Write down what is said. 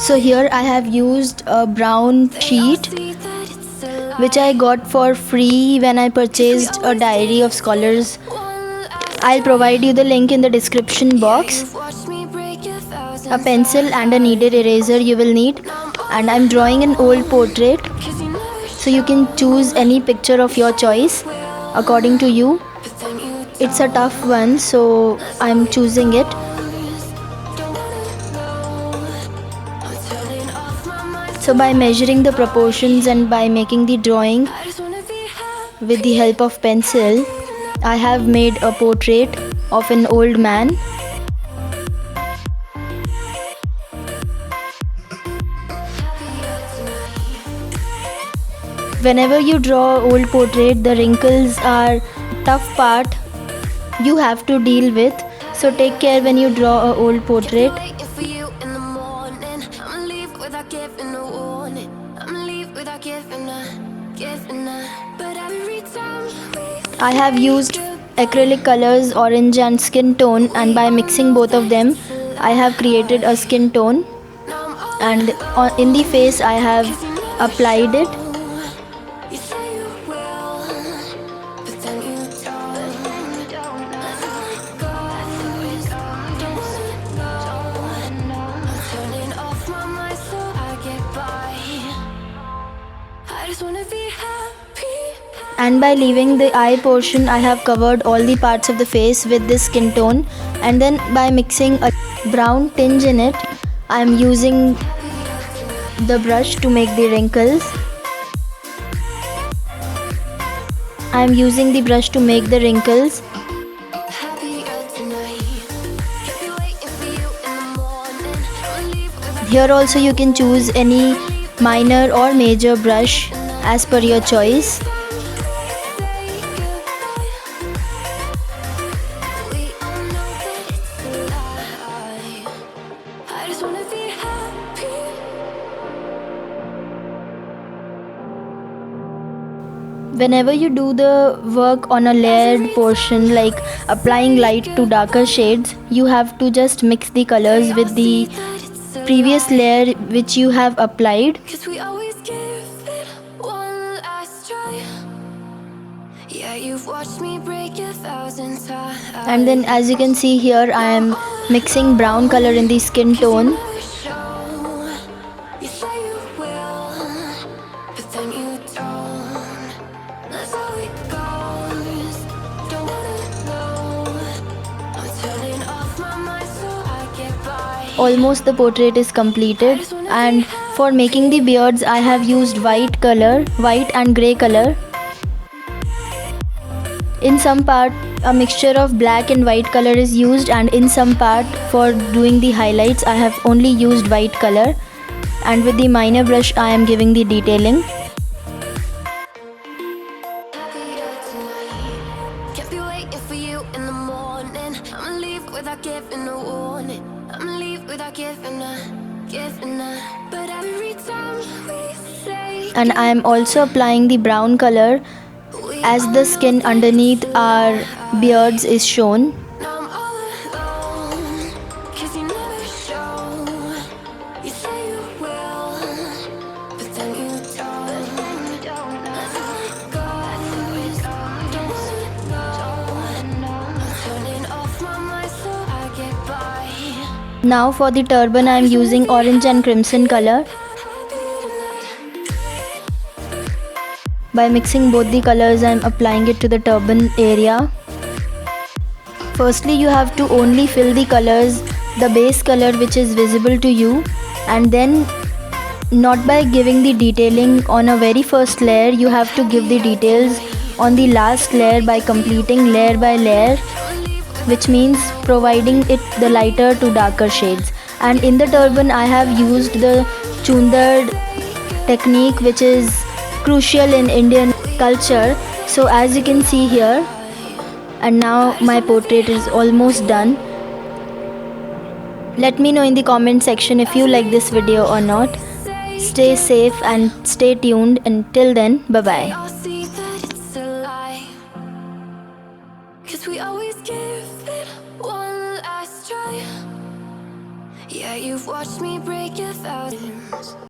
So here I have used a brown sheet which I got for free when I purchased a diary of scholars. I'll provide you the link in the description box. A pencil and a kneaded eraser you will need, and I'm drawing an old portrait, so you can choose any picture of your choice according to you. It's a tough one, so I'm choosing it. So by measuring the proportions and by making the drawing with the help of pencil, I have made a portrait of an old man. Whenever you draw old portrait, the wrinkles are tough part you have to deal with. So take care when you draw a old portrait. I have used acrylic colors, orange and skin tone, and by mixing both of them, I have created a skin tone, and in the face I have applied it. And by leaving the eye portion, I have covered all the parts of the face with this skin tone, and then by mixing a brown tinge in it, I am using the brush to make the wrinkles. I am using the brush to make the wrinkles. Here also you can choose any minor or major brush as per your choice. Whenever you do the work on a layered portion, like applying light to darker shades, you have to just mix the colors with the previous layer which you have applied. And then as you can see here, I am mixing brown color in the skin tone. Almost the portrait is completed, and for making the beards I have used white and grey color. In some part a mixture of black and white color is used, and in some part for doing the highlights I have only used white color, and with the minor brush I am giving the detailing. And I am also applying the brown color as the skin underneath our beards is shown. Now for the turban I am using orange and crimson color. By mixing both the colors I am applying it to the turban area. Firstly you have to only fill the colors, the base color which is visible to you, and then not by giving the detailing on a very first layer, you have to give the details on the last layer by completing layer by layer, which means providing it the lighter to darker shades. And in the turban I have used the chundar technique, which is crucial in Indian culture. So as you can see here, and now my portrait is almost done. Let me know in the comment section if you like this video or not. Stay safe and stay tuned. Until then, bye bye. Yeah, you've watched me break 1,000.